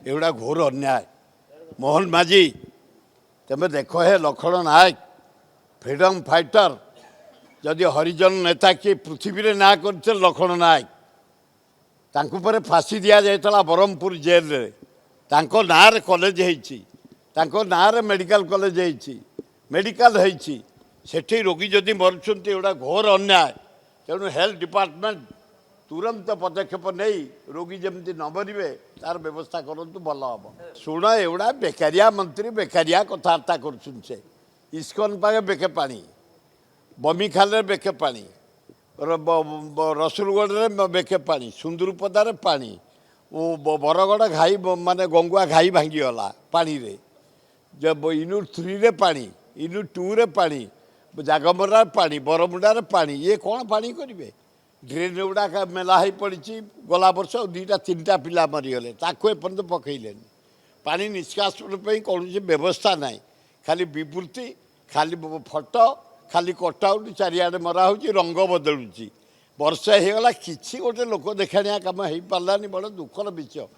एगुड़ा घोर अन्याय। मोहन माझी तमें देख हे लक्षण नायक फ्रीडम फाइटर जदि हरिजन नेता किए पृथ्वी रे ना कर लक्षण नायक तांको पर फांसी दिया जायतला ब्रह्मपुर जेल रे तांको नाँ रे कॉलेज होईची तांको नाँ रे मेडिकल कॉलेज होईची मेडिकल होईची सेठी रोगी जदि मरुछंती एगुड़ा घोर अन्याय। तेणु हेल्थ डिपार्टमेंट तुरंत पदक्षेप नहीं रोगी जमती न मरवे तार व्यवस्था करूँ भल हम। शुण एगुड़ा बेकारिया मंत्री बेकारिया कथबार्ता कर इस्कन पागे बेके पानी बमी खाल बेके पानी रसुलगढ़ बेके पानी सुंदरपदार पानी बरगढ़ घाई माने गंगुआ घाई भांगीगला पानी रे जब यूनिट 3 रे पानी यूनिट 2 रे पानी जागमरार पानी बरमुंडार पानी ये कौन पानी करेंगे ड्रेन गुड़ाक मेला हो पड़ी गला वर्ष 2-3टा पिला मरीगले ताको एपर्यंत पकईले पानी निष्कासन कौन व्यवस्था ना खाली विवृत्ति खाली फटो खाली कटआउट चारिआडे मरा हो रंग बदलुची वर्षे होगला किसी गोटे लोक देखाणिया कम हो पारानी बड़ दुखर विषय।